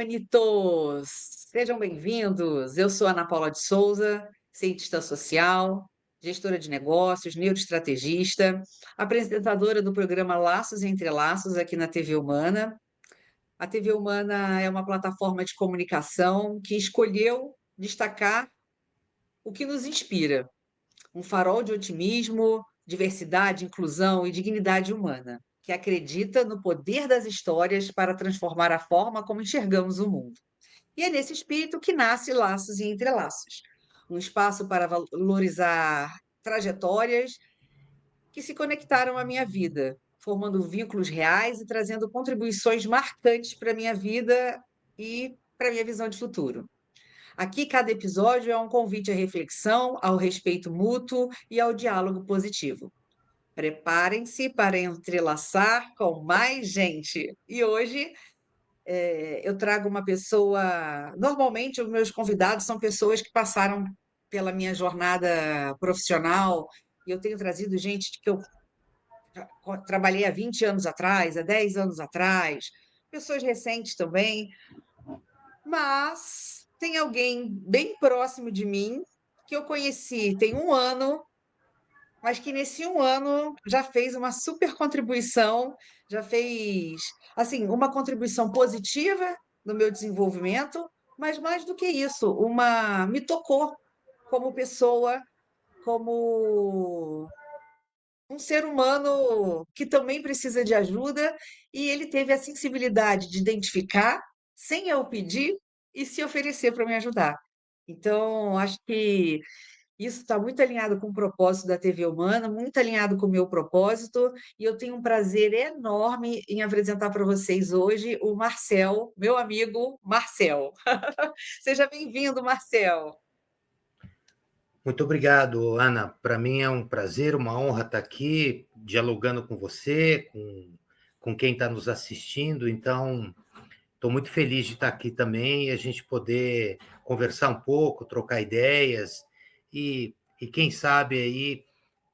Humanitos! Sejam bem-vindos. Eu sou Ana Paula de Souza, cientista social, gestora de negócios, neuroestrategista, apresentadora do programa Laços e Entrelaços aqui na TV Humana. A TV Humana é uma plataforma de comunicação que escolheu destacar o que nos inspira, um farol de otimismo, diversidade, inclusão e dignidade humana, que acredita no poder das histórias para transformar a forma como enxergamos o mundo. E é nesse espírito que nasce Laços e Entrelaços, um espaço para valorizar trajetórias que se conectaram à minha vida, formando vínculos reais e trazendo contribuições marcantes para a minha vida e para a minha visão de futuro. Aqui, cada episódio é um convite à reflexão, ao respeito mútuo e ao diálogo positivo. Preparem-se para entrelaçar com mais gente. E hoje eu trago uma pessoa. Normalmente, os meus convidados são pessoas que passaram pela minha jornada profissional, e eu tenho trazido gente que eu trabalhei há 20 anos atrás, há 10 anos atrás, pessoas recentes também, mas tem alguém bem próximo de mim que eu conheci tem um ano, mas que nesse um ano já fez uma super contribuição, já fez, assim, uma contribuição positiva no meu desenvolvimento, mas mais do que isso, uma me tocou como pessoa, como um ser humano que também precisa de ajuda, e ele teve a sensibilidade de identificar, sem eu pedir, e se oferecer para me ajudar. Então, acho que isso está muito alinhado com o propósito da TV Humana, muito alinhado com o meu propósito, e eu tenho um prazer enorme em apresentar para vocês hoje o Marcel, meu amigo Marcel. Seja bem-vindo, Marcel. Muito obrigado, Ana. Para mim é um prazer, uma honra estar aqui dialogando com você, com quem está nos assistindo. Então, estou muito feliz de estar aqui também e a gente poder conversar um pouco, trocar ideias e quem sabe aí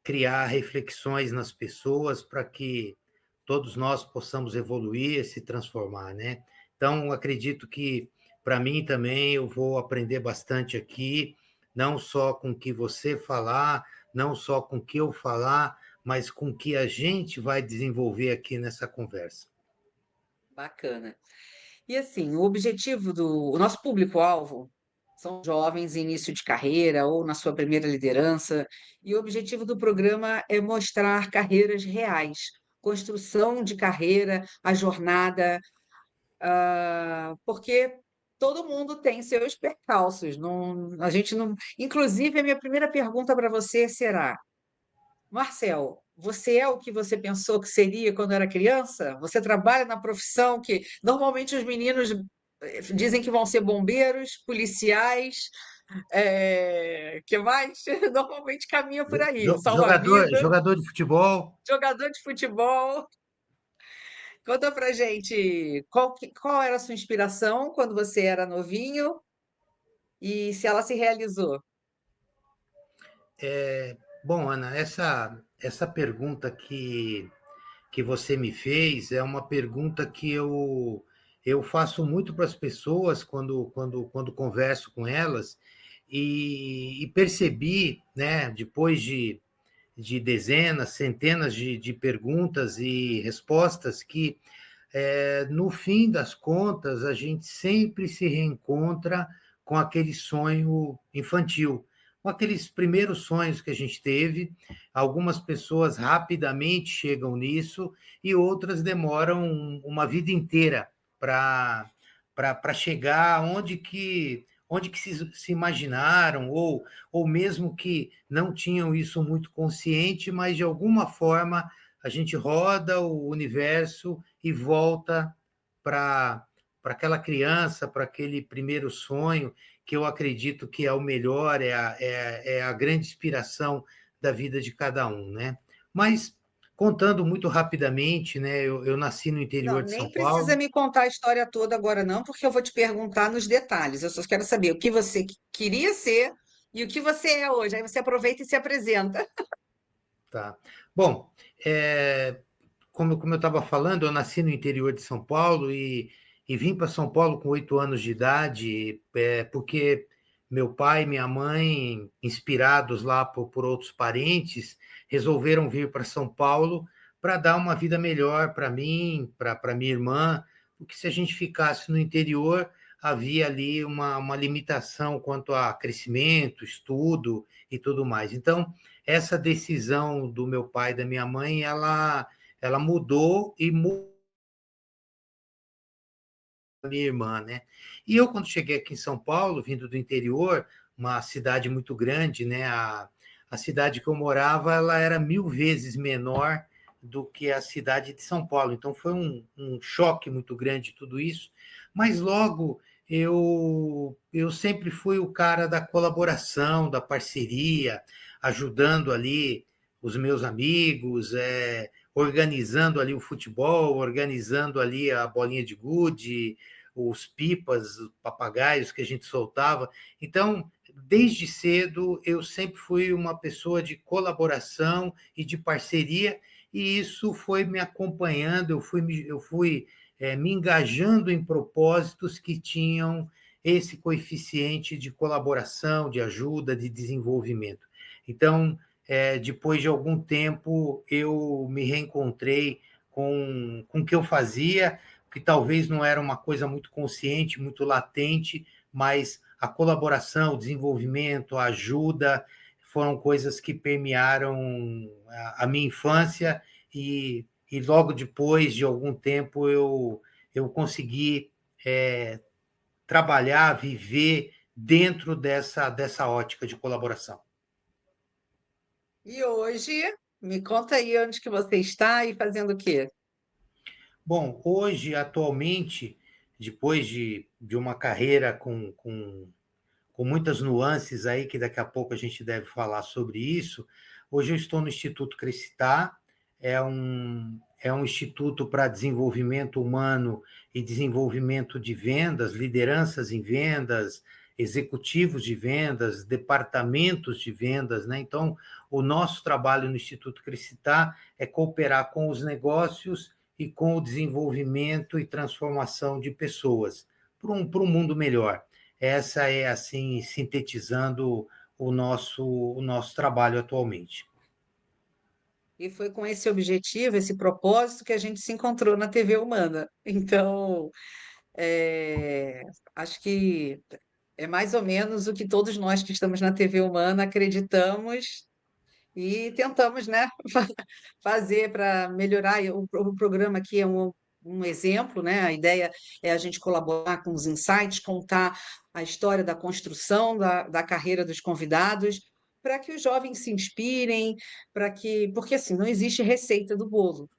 criar reflexões nas pessoas para que todos nós possamos evoluir, se transformar, né? Então, acredito que para mim também eu vou aprender bastante aqui, não só com o que você falar, não só com o que eu falar, mas com o que a gente vai desenvolver aqui nessa conversa. Bacana. E assim, o nosso público-alvo são jovens em início de carreira ou na sua primeira liderança, e o objetivo do programa é mostrar carreiras reais, construção de carreira, a jornada, porque todo mundo tem seus percalços, a gente não. Inclusive, a minha primeira pergunta para você será: Marcel, você é o que você pensou que seria quando era criança? Você trabalha na profissão que normalmente os meninos dizem que vão ser bombeiros, policiais, que mais? Normalmente caminha por aí, salva-vida, Jogador de futebol. jogador de futebol. Conta pra gente qual era a sua inspiração quando você era novinho e se ela se realizou. Bom, Ana, essa pergunta que você me fez é uma pergunta que eu faço muito para as pessoas quando converso com elas e percebi, né, depois de dezenas, centenas de perguntas e respostas, que no fim das contas a gente sempre se reencontra com aquele sonho infantil, com aqueles primeiros sonhos que a gente teve. Algumas pessoas rapidamente chegam nisso e outras demoram uma vida inteira para chegar onde que se imaginaram, ou mesmo que não tinham isso muito consciente, mas de alguma forma a gente roda o universo e volta para aquela criança, para aquele primeiro sonho, que eu acredito que é o melhor, é a grande inspiração da vida de cada um, né? Mas, contando muito rapidamente, né, eu nasci no Não, interior de São nem precisa Paulo. me contar a história toda agora, não, porque eu vou te perguntar nos detalhes. Eu só quero saber o que você queria ser e o que você é hoje. Aí você aproveita e se apresenta. Tá. Bom, como eu estava falando, eu nasci no interior de São Paulo e vim para São Paulo com 8 anos de idade, porque meu pai e minha mãe, inspirados lá por outros parentes, resolveram vir para São Paulo para dar uma vida melhor para mim, para minha irmã, porque se a gente ficasse no interior, havia ali uma limitação quanto a crescimento, estudo e tudo mais. Então, essa decisão do meu pai e da minha mãe, ela mudou e mudou a minha irmã, né? E eu, quando cheguei aqui em São Paulo, vindo do interior, uma cidade muito grande, né? A cidade que eu morava, ela era 1000 vezes menor do que a cidade de São Paulo. Então, foi um choque muito grande tudo isso. Mas logo eu sempre fui o cara da colaboração, da parceria, ajudando ali os meus amigos, organizando ali o futebol, organizando ali a bolinha de gude, os pipas, os papagaios que a gente soltava. Então, desde cedo, eu sempre fui uma pessoa de colaboração e de parceria, e isso foi me acompanhando, eu fui me engajando em propósitos que tinham esse coeficiente de colaboração, de ajuda, de desenvolvimento. Então, depois de algum tempo, eu me reencontrei com o que eu fazia, que talvez não era uma coisa muito consciente, muito latente, mas a colaboração, o desenvolvimento, a ajuda foram coisas que permearam a minha infância e logo depois de algum tempo eu consegui trabalhar, viver dentro dessa ótica de colaboração. E hoje, me conta aí onde que você está e fazendo o quê? Bom, hoje, atualmente, depois de uma carreira com muitas nuances aí, que daqui a pouco a gente deve falar sobre isso, hoje eu estou no Instituto Crescitar, é um instituto para desenvolvimento humano e desenvolvimento de vendas, lideranças em vendas, executivos de vendas, departamentos de vendas, né? Então, o nosso trabalho no Instituto Crescitar é cooperar com os negócios e com o desenvolvimento e transformação de pessoas para um mundo melhor. Essa é, assim, sintetizando o nosso trabalho atualmente. E foi com esse objetivo, esse propósito, que a gente se encontrou na TV Humana. Então, é, acho que é mais ou menos o que todos nós que estamos na TV Humana acreditamos e tentamos, né, fazer para melhorar. O programa aqui é um exemplo, né? A ideia é a gente colaborar com os insights, contar a história da construção da carreira dos convidados, para que os jovens se inspirem, porque assim, não existe receita do bolo.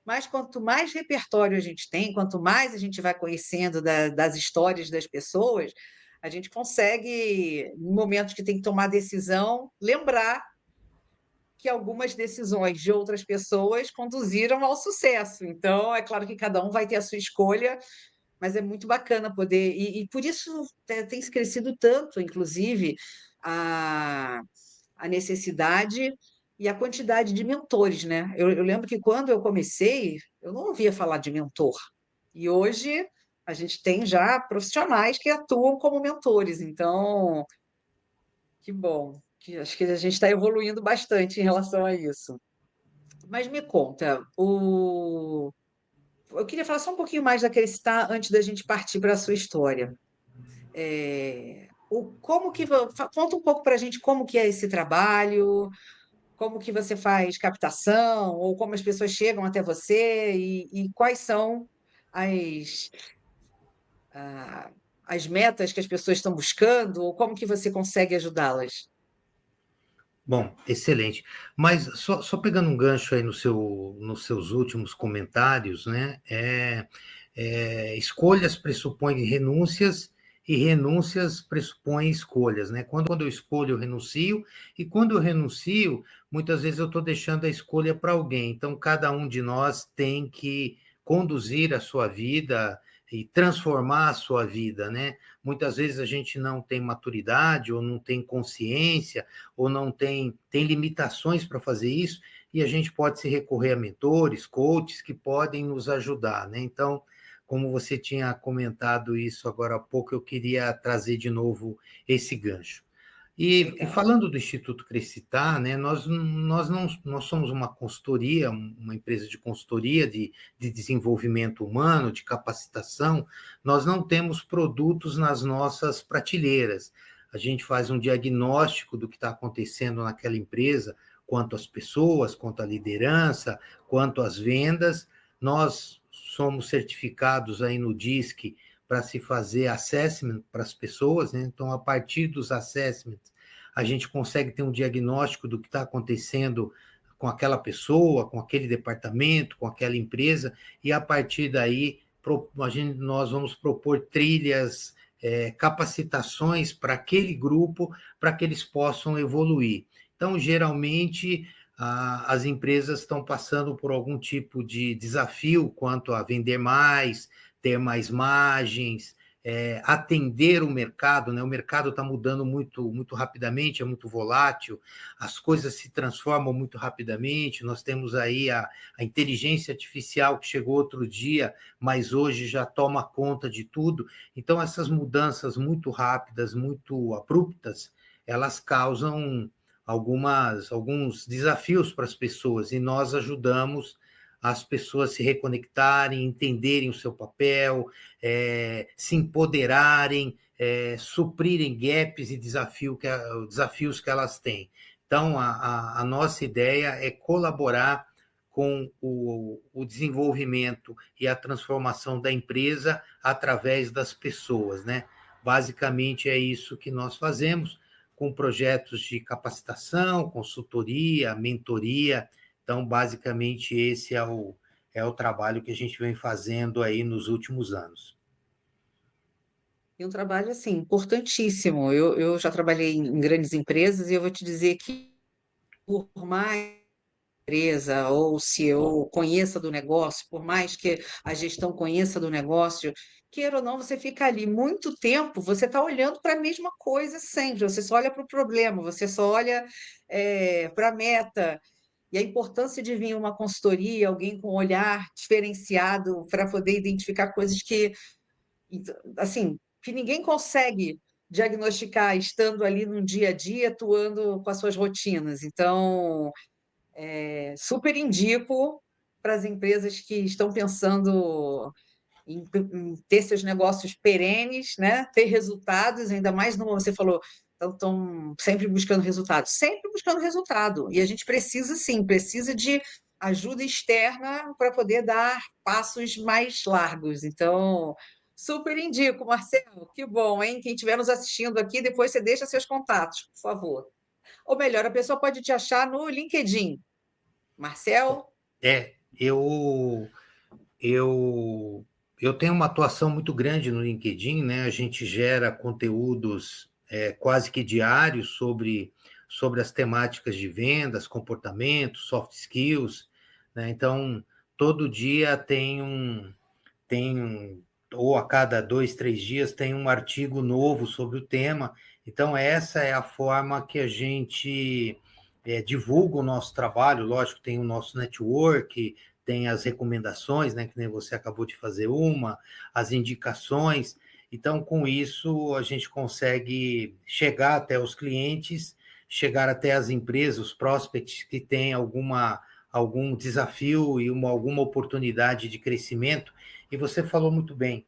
Mas quanto mais repertório a gente tem, quanto mais a gente vai conhecendo das histórias das pessoas, a gente consegue, em momentos que tem que tomar decisão, lembrar que algumas decisões de outras pessoas conduziram ao sucesso. Então, é claro que cada um vai ter a sua escolha, mas é muito bacana poder. E por isso tem se crescido tanto, inclusive, a, a necessidade e a quantidade de mentores, né? Eu lembro que quando eu comecei, eu não ouvia falar de mentor. E hoje a gente tem já profissionais que atuam como mentores. Então, que bom. Acho que a gente está evoluindo bastante em relação a isso. Mas me conta, eu queria falar só um pouquinho mais daquele estar antes da gente partir para a sua história. Como que conta um pouco para a gente como que é esse trabalho, como que você faz captação, ou como as pessoas chegam até você e quais são as, ah, as metas que as pessoas estão buscando, ou como que você consegue ajudá-las? Bom, excelente. Mas só pegando um gancho aí nos seus últimos comentários, né? Escolhas pressupõem renúncias e renúncias pressupõem escolhas, né? Quando eu escolho, eu renuncio, e quando eu renuncio, muitas vezes eu estou deixando a escolha para alguém. Então, cada um de nós tem que conduzir a sua vida e transformar a sua vida, né? Muitas vezes a gente não tem maturidade ou não tem consciência ou não tem limitações para fazer isso, e a gente pode se recorrer a mentores, coaches que podem nos ajudar, né? Então, como você tinha comentado isso agora há pouco, eu queria trazer de novo esse gancho. E Legal. falando do Instituto Crescitar, né, nós somos uma consultoria, uma empresa de consultoria de desenvolvimento humano, de capacitação, nós não temos produtos nas nossas prateleiras. A gente faz um diagnóstico do que está acontecendo naquela empresa, quanto às pessoas, quanto à liderança, quanto às vendas. Nós somos certificados aí no DISC para se fazer assessment para as pessoas, né? Então, a partir dos assessments, a gente consegue ter um diagnóstico do que está acontecendo com aquela pessoa, com aquele departamento, com aquela empresa, e a partir daí nós vamos propor trilhas, capacitações para aquele grupo, para que eles possam evoluir. Então, geralmente, as empresas estão passando por algum tipo de desafio quanto a vender mais, ter mais margens, atender o mercado, né? O mercado está mudando muito, muito rapidamente, é muito volátil, as coisas se transformam muito rapidamente. Nós temos aí a inteligência artificial que chegou outro dia, mas hoje já toma conta de tudo. Então, essas mudanças muito rápidas, muito abruptas, elas causam alguns desafios para as pessoas, e nós ajudamos as pessoas se reconectarem, entenderem o seu papel, se empoderarem, suprirem gaps e desafios que elas têm. Então, a nossa ideia é colaborar com o desenvolvimento e a transformação da empresa através das pessoas, né? Basicamente é isso que nós fazemos, com projetos de capacitação, consultoria, mentoria. Então, basicamente, esse é o trabalho que a gente vem fazendo aí nos últimos anos. E um trabalho, assim, importantíssimo. Eu já trabalhei em grandes empresas e eu vou te dizer que, por mais empresa ou o CEO conheça do negócio, por mais que a gestão conheça do negócio, queira ou não, você fica ali muito tempo, você está olhando para a mesma coisa sempre, você só olha para o problema, você só olha para a meta. E a importância de vir uma consultoria, alguém com um olhar diferenciado para poder identificar coisas que, assim, que ninguém consegue diagnosticar estando ali no dia a dia, atuando com as suas rotinas. Então, super indico para as empresas que estão pensando em ter seus negócios perenes, né? Ter resultados, ainda mais no você falou, estão sempre buscando resultado, sempre buscando resultado. E a gente precisa sim, precisa de ajuda externa para poder dar passos mais largos. Então, super indico, Marcelo, que bom, hein? Quem estiver nos assistindo aqui, depois você deixa seus contatos, por favor. Ou melhor, a pessoa pode te achar no LinkedIn. Marcel? É, eu, eu tenho uma atuação muito grande no LinkedIn, né? A gente gera conteúdos quase que diários sobre as temáticas de vendas, comportamento, soft skills, né? Então, todo dia ou a cada 2, 3 dias tem um artigo novo sobre o tema. Então, essa é a forma que a gente divulga o nosso trabalho. Lógico, tem o nosso network, tem as recomendações, né, que nem você acabou de fazer as indicações. Então, com isso, a gente consegue chegar até os clientes, chegar até as empresas, os prospects que têm algum desafio e alguma oportunidade de crescimento. E você falou muito bem,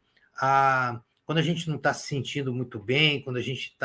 quando a gente não está se sentindo muito bem, quando a gente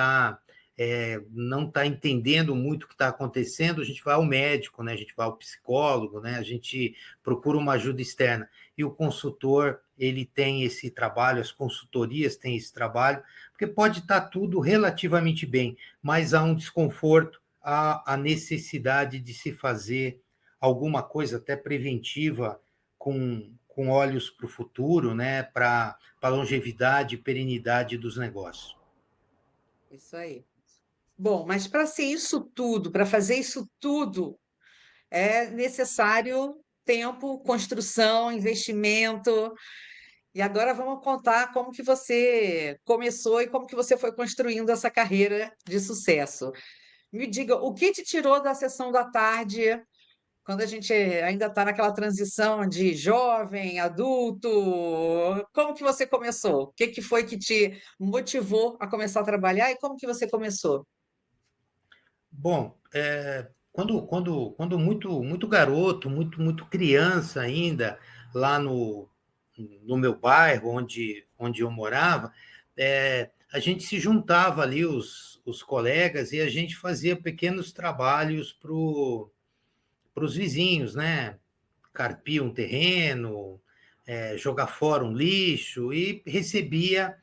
não está entendendo muito o que está acontecendo, a gente vai ao médico, né? A gente vai ao psicólogo, né? A gente procura uma ajuda externa. E o consultor, ele tem esse trabalho, as consultorias têm esse trabalho, porque pode estar tudo relativamente bem, mas há um desconforto, há a necessidade de se fazer alguma coisa até preventiva com olhos para o futuro, né? Para a longevidade e perenidade dos negócios. Isso aí. Bom, mas para ser isso tudo, para fazer isso tudo, é necessário tempo, construção, investimento. E agora vamos contar como que você começou e como que você foi construindo essa carreira de sucesso. Me diga, o que te tirou da sessão da tarde Quando a gente ainda está naquela transição de jovem, adulto, como que você começou? O que que foi que te motivou a começar a trabalhar e como que você começou? Bom, quando muito garoto, muito criança ainda, lá no meu bairro, onde eu morava, a gente se juntava ali, os colegas, e a gente fazia pequenos trabalhos para os vizinhos, né? Carpir um terreno, jogar fora um lixo, e recebia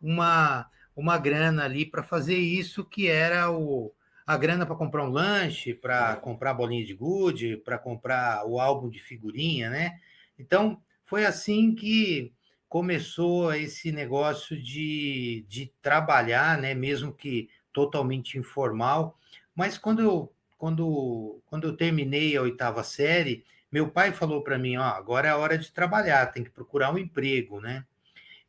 uma grana ali para fazer isso, que era a grana para comprar um lanche, para comprar bolinha de gude, para comprar o álbum de figurinha, né? Então, foi assim que começou esse negócio de trabalhar, né? Mesmo que totalmente informal. Mas quando eu terminei a oitava série, meu pai falou para mim, ó, agora é a hora de trabalhar, tem que procurar um emprego, né?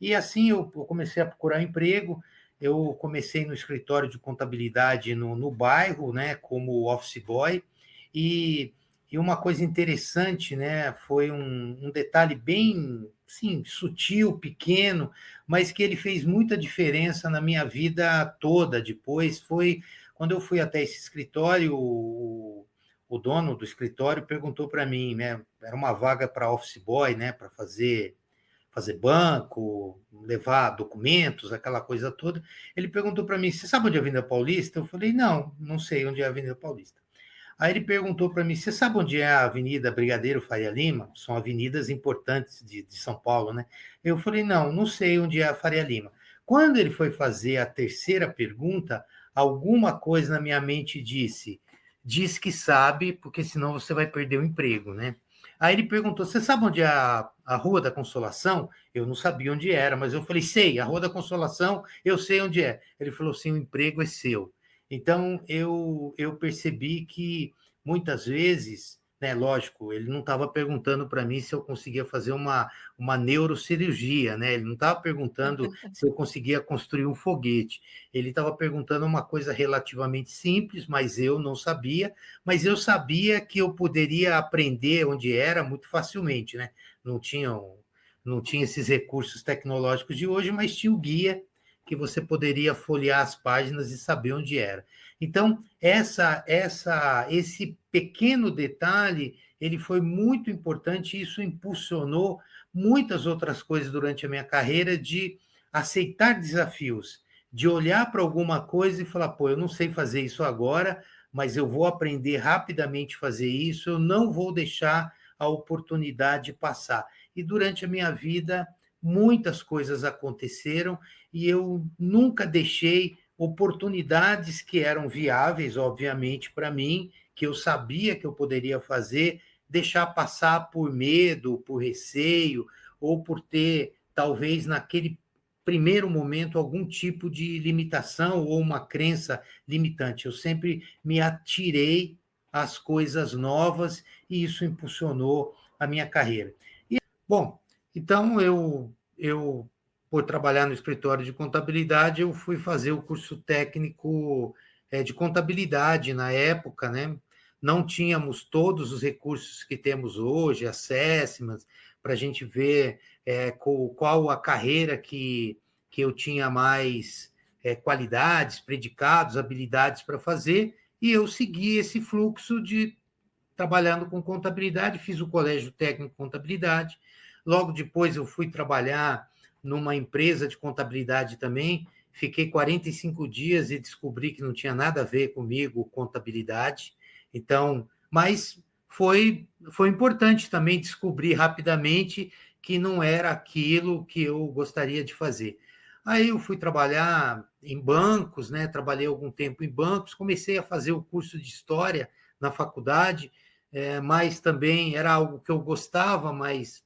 E assim eu comecei a procurar emprego. Eu comecei no escritório de contabilidade no bairro, né, como office boy. E, e uma coisa interessante, né, foi um detalhe bem, sim, sutil, pequeno, mas que ele fez muita diferença na minha vida toda. Depois foi quando eu fui até esse escritório, o dono do escritório perguntou para mim, né, era uma vaga para office boy, né, para fazer banco, levar documentos, aquela coisa toda. Ele perguntou para mim: você sabe onde é a Avenida Paulista? Eu falei: não, não sei onde é a Avenida Paulista. Aí ele perguntou para mim: você sabe onde é a Avenida Brigadeiro Faria Lima? São avenidas importantes de São Paulo, né? Eu falei: não, não sei onde é a Faria Lima. Quando ele foi fazer a terceira pergunta, alguma coisa na minha mente disse: diz que sabe, porque senão você vai perder o emprego, né? Aí ele perguntou: você sabe onde é a Rua da Consolação? Eu não sabia onde era, mas eu falei: sei, a Rua da Consolação, eu sei onde é. Ele falou assim: o emprego é seu. Então, eu percebi que muitas vezes, né, lógico, ele não estava perguntando para mim se eu conseguia fazer uma neurocirurgia, né? Ele não estava perguntando se eu conseguia construir um foguete. Ele estava perguntando uma coisa relativamente simples, mas eu não sabia, mas eu sabia que eu poderia aprender onde era muito facilmente, né? Não tinham, não tinha esses recursos tecnológicos de hoje, mas tinha o guia que você poderia folhear as páginas e saber onde era. Então, esse pequeno detalhe, ele foi muito importante, e isso impulsionou muitas outras coisas durante a minha carreira, de aceitar desafios, de olhar para alguma coisa e falar: pô, eu não sei fazer isso agora, mas eu vou aprender rapidamente a fazer isso, eu não vou deixar a oportunidade passar. E durante a minha vida, muitas coisas aconteceram, e eu nunca deixei oportunidades que eram viáveis, obviamente, para mim, que eu sabia que eu poderia fazer, deixar passar por medo, por receio, ou por ter, talvez, naquele primeiro momento, algum tipo de limitação ou uma crença limitante. Eu sempre me atirei às coisas novas, e isso impulsionou a minha carreira. Bom, então eu por trabalhar no escritório de contabilidade, eu fui fazer o curso técnico de contabilidade na época, né? Não tínhamos todos os recursos que temos hoje, assessments, para a gente ver qual a carreira que eu tinha mais qualidades, predicados, habilidades para fazer, e eu segui esse fluxo de trabalhando com contabilidade, fiz o colégio técnico de contabilidade. Logo depois eu fui trabalhar numa empresa de contabilidade também, fiquei 45 dias e descobri que não tinha nada a ver comigo contabilidade. Então, mas foi importante também descobrir rapidamente que não era aquilo que eu gostaria de fazer. Aí eu fui trabalhar em bancos, né? Trabalhei algum tempo em bancos, comecei a fazer o curso de história na faculdade, mas também era algo que eu gostava, mas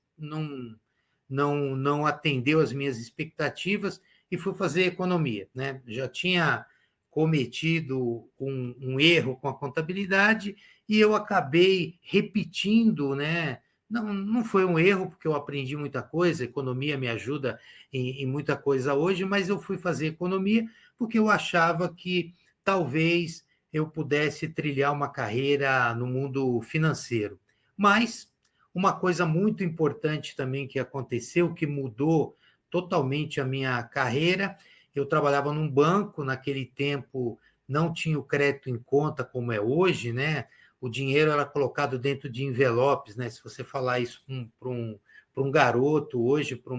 não atendeu às minhas expectativas, e fui fazer economia, né? Já tinha cometido um erro com a contabilidade, e eu acabei repetindo, né? Não foi um erro, porque eu aprendi muita coisa, a economia me ajuda em muita coisa hoje, mas eu fui fazer economia porque eu achava que talvez eu pudesse trilhar uma carreira no mundo financeiro. Mas uma coisa muito importante também que aconteceu, que mudou totalmente a minha carreira, eu trabalhava num banco, naquele tempo não tinha o crédito em conta como é hoje, né? O dinheiro era colocado dentro de envelopes, né? Se você falar isso para um garoto hoje, para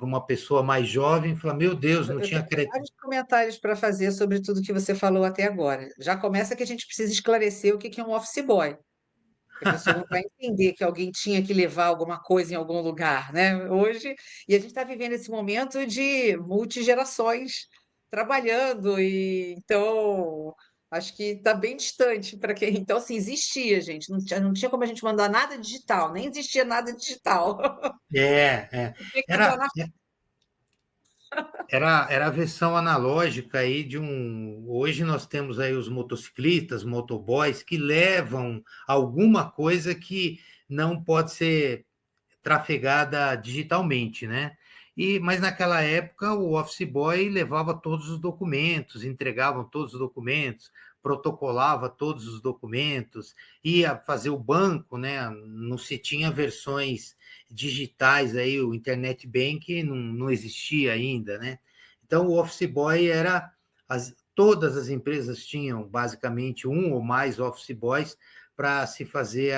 uma pessoa mais jovem, fala, meu Deus, não Eu tinha tenho crédito. vários comentários para fazer sobre tudo que você falou até agora. Já começa que a gente precisa esclarecer o que que é um office boy, que a pessoa não vai entender que alguém tinha que levar alguma coisa em algum lugar, né? Hoje, e a gente está vivendo esse momento de multigerações trabalhando, e então acho que está bem distante para quem. Então, assim, existia, gente, não tinha como a gente mandar nada digital, nem existia nada digital. É. Tinha que entrar Era, na. era a versão analógica aí de um. Hoje nós temos aí os motociclistas, motoboys, que levam alguma coisa que não pode ser trafegada digitalmente, né? Mas naquela época o office boy levava todos os documentos, entregava todos os documentos, protocolava todos os documentos, ia fazer o banco, né? Não se tinha versões digitais aí, o internet bank não existia ainda, né? Então o office boy era todas as empresas tinham basicamente um ou mais office boys para se fazer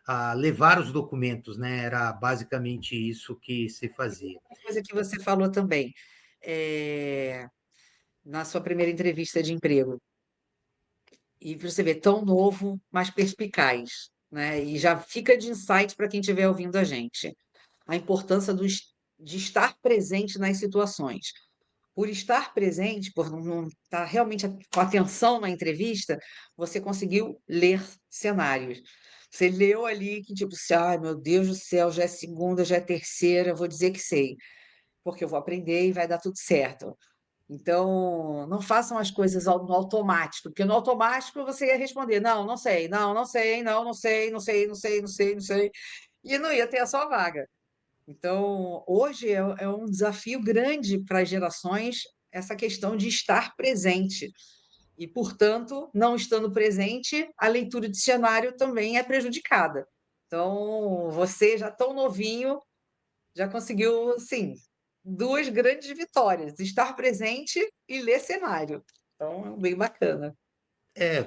a levar os documentos, né? Era basicamente isso que se fazia. Uma coisa que você falou também, eh, na sua primeira entrevista de emprego, e você vê, tão novo, mas perspicaz, né? E já fica de insight para quem estiver ouvindo a gente. A importância de estar presente nas situações. Por estar presente, por não estar realmente com atenção na entrevista, você conseguiu ler cenários. Você leu ali que, tipo, assim, ai, meu Deus do céu, já é segunda, já é terceira, vou dizer que sei, porque eu vou aprender e vai dar tudo certo. Então, não façam as coisas no automático, porque no automático você ia responder, não, não sei, não, não sei, não, não sei, não sei, não sei, não sei, não sei, e não ia ter a sua vaga. Então, hoje é um desafio grande para as gerações essa questão de estar presente. E, portanto, não estando presente, a leitura de cenário também é prejudicada. Então, você já tão novinho, já conseguiu, sim, duas grandes vitórias: estar presente e ler cenário. Então, bem bacana. É,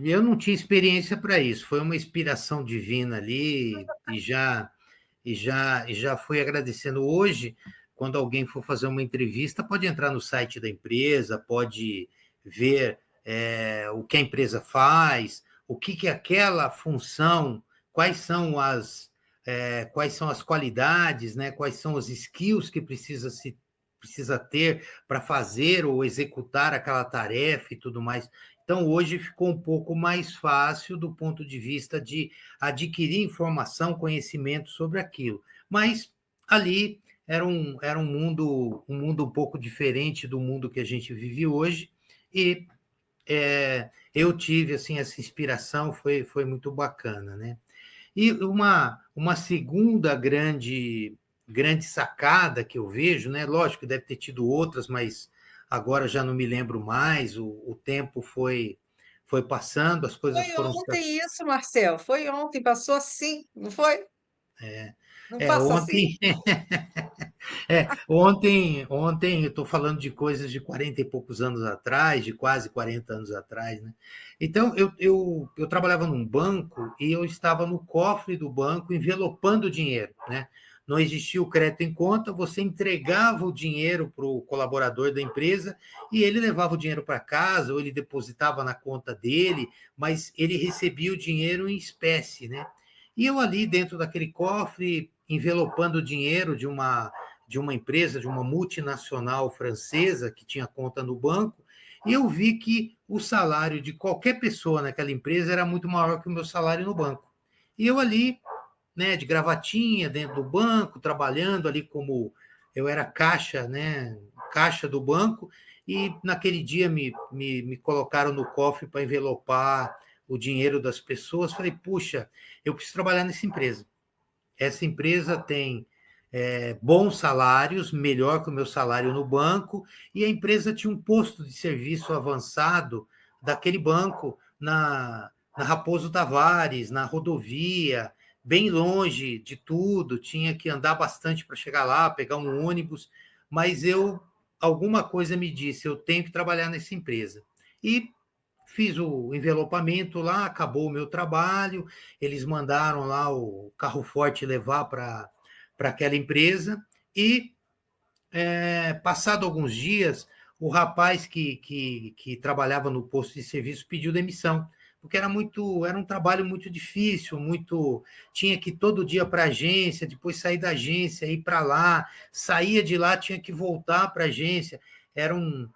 eu não tinha experiência para isso, foi uma inspiração divina ali e já fui agradecendo. Hoje, quando alguém for fazer uma entrevista, pode entrar no site da empresa, pode ver o que a empresa faz, o que aquela função, quais são quais são as qualidades, né? Quais são os skills que precisa ter para fazer ou executar aquela tarefa e tudo mais. Então, hoje ficou um pouco mais fácil do ponto de vista de adquirir informação, conhecimento sobre aquilo. Mas ali era um mundo um pouco diferente do mundo que a gente vive hoje, e eu tive assim essa inspiração, foi muito bacana, né? E uma segunda grande sacada que eu vejo, né? Lógico que deve ter tido outras, mas agora já não me lembro mais, o tempo foi passando, as coisas Foi foram. ontem isso, Marcel. Foi ontem, passou assim, não foi? Não passa assim? Ontem, ontem eu estou falando de coisas de 40 e poucos anos atrás, de quase 40 anos atrás, né? Então, eu trabalhava num banco e eu estava no cofre do banco envelopando o dinheiro, né? Não existia o crédito em conta, você entregava o dinheiro para o colaborador da empresa e ele levava o dinheiro para casa ou ele depositava na conta dele, mas ele recebia o dinheiro em espécie, né? E eu ali dentro daquele cofre, envelopando o dinheiro de uma empresa, de uma multinacional francesa que tinha conta no banco, e eu vi que o salário de qualquer pessoa naquela empresa era muito maior que o meu salário no banco. E eu ali, né, de gravatinha dentro do banco, trabalhando ali como eu era caixa, né, caixa do banco, e naquele dia me colocaram no cofre para envelopar o dinheiro das pessoas. Falei, puxa, eu preciso trabalhar nessa empresa. Essa empresa tem bons salários, melhor que o meu salário no banco, e a empresa tinha um posto de serviço avançado daquele banco na Raposo Tavares, na rodovia, bem longe de tudo, tinha que andar bastante para chegar lá, pegar um ônibus, mas alguma coisa me disse, eu tenho que trabalhar nessa empresa. E fiz o envelopamento lá, acabou o meu trabalho, eles mandaram lá o carro forte levar para aquela empresa e, passado alguns dias, o rapaz que trabalhava no posto de serviço pediu demissão, porque era um trabalho muito difícil, tinha que ir todo dia para a agência, depois sair da agência, ir para lá, saía de lá, tinha que voltar para a agência, era um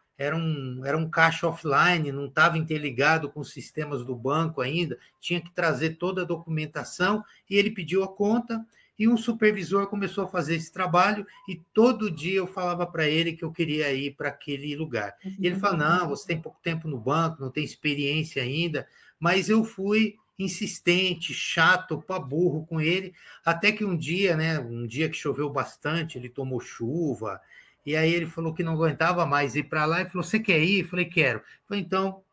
caixa offline, não estava interligado com os sistemas do banco ainda, tinha que trazer toda a documentação, e ele pediu a conta, e um supervisor começou a fazer esse trabalho, e todo dia eu falava para ele que eu queria ir para aquele lugar. E ele falou, não, você tem pouco tempo no banco, não tem experiência ainda, mas eu fui insistente, chato para burro com ele, até que um dia, né, um dia que choveu bastante, ele tomou chuva, e aí ele falou que não aguentava mais ir para lá, e falou, você quer ir? Eu falei, quero. Eu falei, então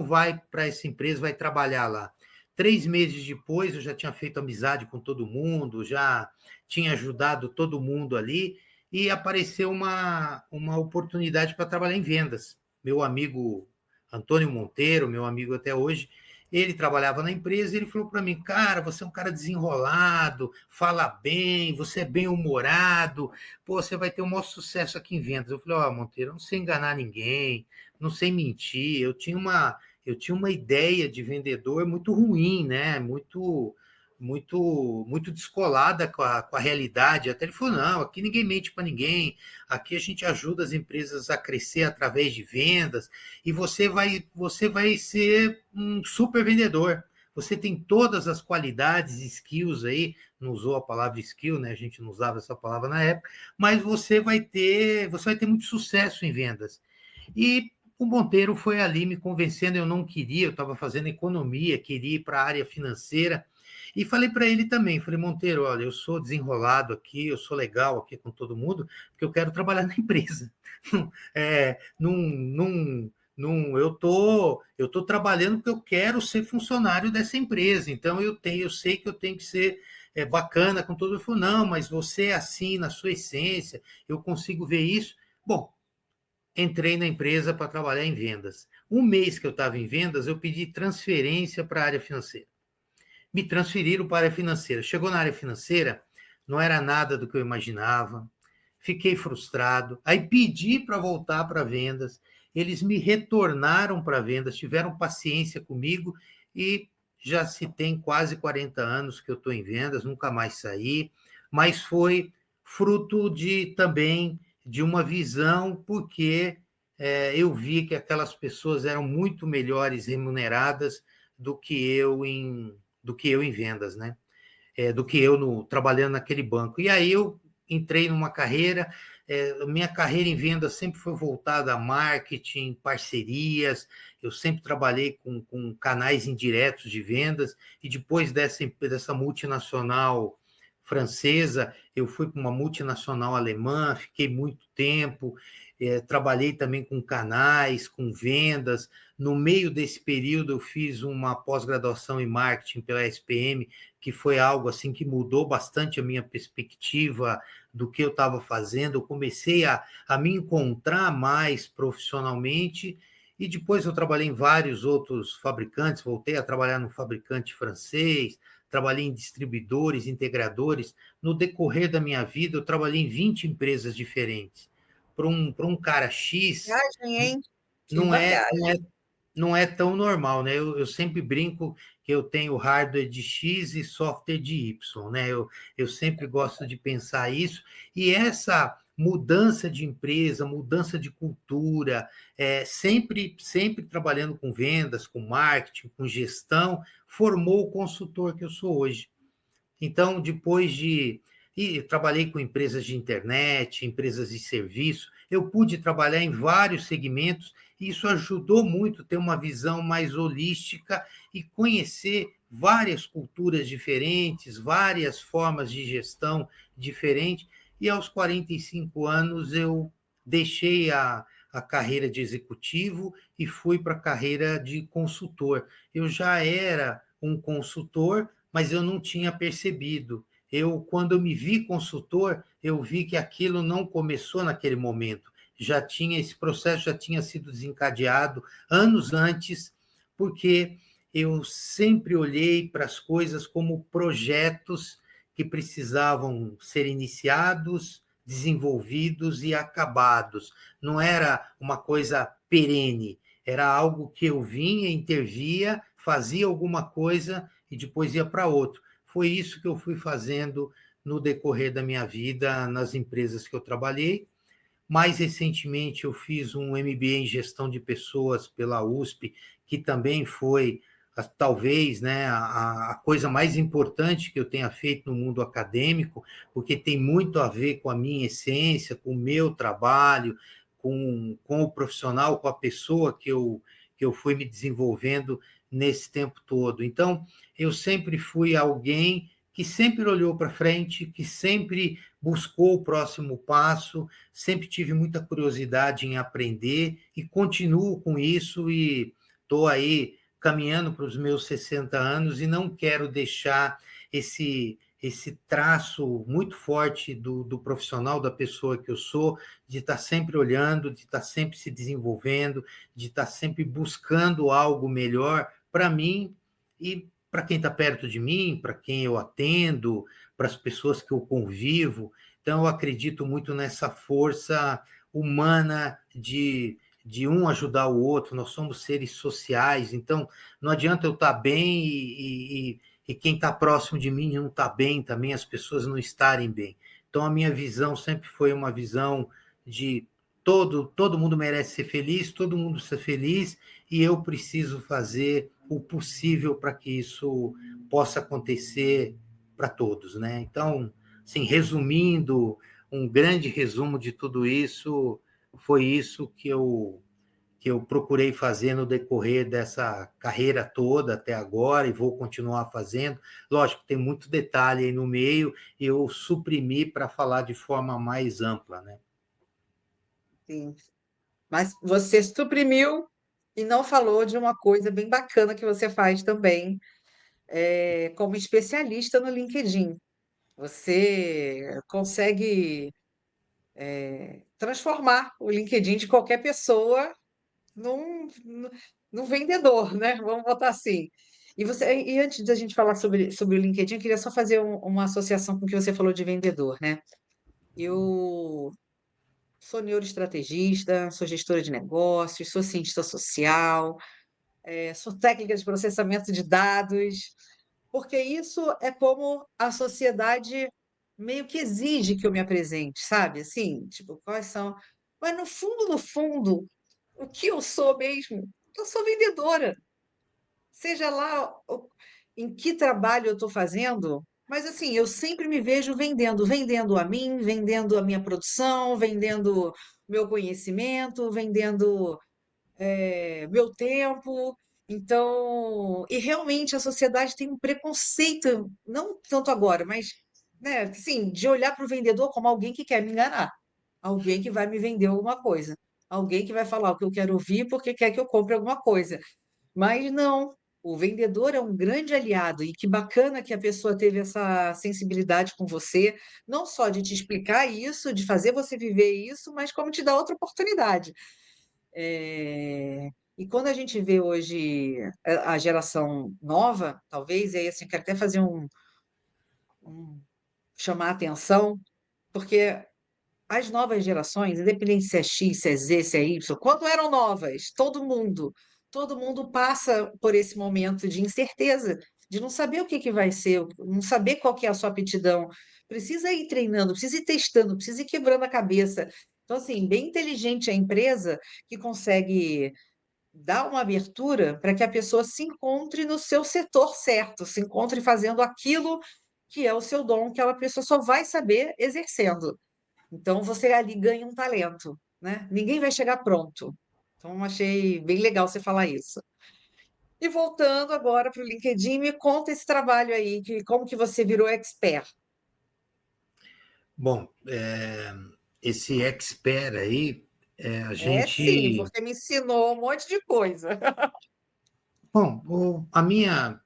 vai para essa empresa, vai trabalhar lá. 3 meses depois, eu já tinha feito amizade com todo mundo, já tinha ajudado todo mundo ali, e apareceu uma oportunidade para trabalhar em vendas. Meu amigo Antônio Monteiro, meu amigo até hoje, ele trabalhava na empresa e ele falou para mim, cara, você é um cara desenrolado, fala bem, você é bem-humorado, pô, você vai ter um maior sucesso aqui em vendas. Eu falei, ó, Monteiro, eu não sei enganar ninguém, não sei mentir, eu tinha uma ideia de vendedor muito ruim, né? Muito descolada com a realidade. Até ele falou: não, aqui ninguém mente para ninguém, aqui a gente ajuda as empresas a crescer através de vendas, e você vai ser um super vendedor. Você tem todas as qualidades, skills aí, não usou a palavra skill, né? A gente não usava essa palavra na época, mas você vai ter muito sucesso em vendas. E o Monteiro foi ali me convencendo, eu não queria, eu estava fazendo economia, queria ir para a área financeira, e falei para ele também, falei, Monteiro, olha, eu sou desenrolado aqui, eu sou legal aqui com todo mundo, porque eu quero trabalhar na empresa. Eu tô trabalhando porque eu quero ser funcionário dessa empresa, então eu sei que eu tenho que ser bacana com todo mundo. Ele falou, não, mas você é assim na sua essência, eu consigo ver isso. Bom, entrei na empresa para trabalhar em vendas. Um mês que eu estava em vendas, eu pedi transferência para a área financeira. Me transferiram para a área financeira. Chegou na área financeira, não era nada do que eu imaginava. Fiquei frustrado. Aí pedi para voltar para vendas. Eles me retornaram para vendas, tiveram paciência comigo e já se tem quase 40 anos que eu estou em vendas, nunca mais saí, mas foi fruto também de uma visão, porque eu vi que aquelas pessoas eram muito melhores remuneradas do que eu em vendas, né? Do que eu trabalhando naquele banco. E aí eu entrei numa carreira, minha carreira em vendas sempre foi voltada a marketing, parcerias, eu sempre trabalhei com canais indiretos de vendas, e depois dessa multinacional francesa, eu fui para uma multinacional alemã, fiquei muito tempo, trabalhei também com canais, com vendas. No meio desse período, eu fiz uma pós-graduação em marketing pela SPM, que foi algo assim que mudou bastante a minha perspectiva do que eu estava fazendo. Eu comecei a me encontrar mais profissionalmente, e depois eu trabalhei em vários outros fabricantes, voltei a trabalhar no fabricante francês, trabalhei em distribuidores, integradores. No decorrer da minha vida, eu trabalhei em 20 empresas diferentes. Para um cara X, Bagagem, hein? Que não é, não é bagagem. não é tão normal, né? Eu sempre brinco que eu tenho hardware de X e software de Y, né? Eu sempre gosto de pensar isso, e essa mudança de empresa, mudança de cultura, sempre trabalhando com vendas, com marketing, com gestão, formou o consultor que eu sou hoje. Então, depois de. E trabalhei com empresas de internet, empresas de serviço, eu pude trabalhar em vários segmentos, e isso ajudou muito a ter uma visão mais holística e conhecer várias culturas diferentes, várias formas de gestão diferentes, e aos 45 anos eu deixei a carreira de executivo e fui para a carreira de consultor. Eu já era um consultor, mas eu não tinha percebido. Quando eu me vi consultor, eu vi que aquilo não começou naquele momento. Esse processo já tinha sido desencadeado anos antes, porque eu sempre olhei para as coisas como projetos que precisavam ser iniciados, desenvolvidos e acabados. Não era uma coisa perene, era algo que eu vinha, intervia, fazia alguma coisa e depois ia para outro. Foi isso que eu fui fazendo no decorrer da minha vida nas empresas que eu trabalhei. Mais recentemente, eu fiz um MBA em gestão de pessoas pela USP, que também foi, talvez, né, a coisa mais importante que eu tenha feito no mundo acadêmico, porque tem muito a ver com a minha essência, com o meu trabalho, com o profissional, com a pessoa que eu fui me desenvolvendo nesse tempo todo. Então, eu sempre fui alguém que sempre olhou para frente, que sempre buscou o próximo passo, sempre tive muita curiosidade em aprender e continuo com isso e estou aí caminhando para os meus 60 anos e não quero deixar esse traço muito forte do profissional, da pessoa que eu sou, de estar sempre olhando, de estar sempre se desenvolvendo, de estar sempre buscando algo melhor para mim e para quem está perto de mim, para quem eu atendo, para as pessoas que eu convivo. Então, eu acredito muito nessa força humana de um ajudar o outro, nós somos seres sociais, então não adianta eu estar bem e quem está próximo de mim não está bem também, as pessoas não estarem bem. Então, a minha visão sempre foi uma visão de todo mundo merece ser feliz, todo mundo ser feliz, e eu preciso fazer o possível para que isso possa acontecer para todos, né? Então, assim, resumindo, um grande resumo de tudo isso, foi isso que eu procurei fazer no decorrer dessa carreira toda até agora e vou continuar fazendo. Lógico, tem muito detalhe aí no meio e eu suprimi para falar de forma mais ampla, né? Sim. Mas você suprimiu e não falou de uma coisa bem bacana que você faz também, como especialista no LinkedIn. Você consegue transformar o LinkedIn de qualquer pessoa num vendedor, né? Vamos botar assim. E antes da gente falar sobre o LinkedIn, eu queria só fazer uma associação com o que você falou de vendedor, né? Eu sou neuroestrategista, sou gestora de negócios, sou cientista social, sou técnica de processamento de dados, porque isso é como a sociedade meio que exige que eu me apresente, sabe? Assim, tipo, quais são. Mas no fundo, o que eu sou mesmo? Eu sou vendedora. Seja lá em que trabalho eu estou fazendo, mas assim, eu sempre me vejo vendendo, vendendo a mim, vendendo a minha produção, vendendo meu conhecimento, vendendo meu tempo. Então, e realmente a sociedade tem um preconceito, não tanto agora, mas, né, assim, de olhar para o vendedor como alguém que quer me enganar, alguém que vai me vender alguma coisa, alguém que vai falar o que eu quero ouvir porque quer que eu compre alguma coisa. Mas não, o vendedor é um grande aliado, e que bacana que a pessoa teve essa sensibilidade com você, não só de te explicar isso, de fazer você viver isso, mas como te dar outra oportunidade. E quando a gente vê hoje a geração nova, talvez, e aí assim, eu quero até fazer chamar a atenção, porque as novas gerações, independente se é X, se é Z, se é Y, quando eram novas, todo mundo passa por esse momento de incerteza, de não saber o que que vai ser, não saber qual que é a sua aptidão. Precisa ir treinando, precisa ir testando, precisa ir quebrando a cabeça. Então, assim, bem inteligente a empresa que consegue dar uma abertura para que a pessoa se encontre no seu setor certo, se encontre fazendo aquilo que é o seu dom, que aquela pessoa só vai saber exercendo. Então, você ali ganha um talento, né? Ninguém vai chegar pronto. Então, achei bem legal você falar isso. E voltando agora para o LinkedIn, me conta esse trabalho aí, como que você virou expert? Bom, esse expert aí, a É sim, gente. porque me ensinou um monte de coisa. Bom, a minha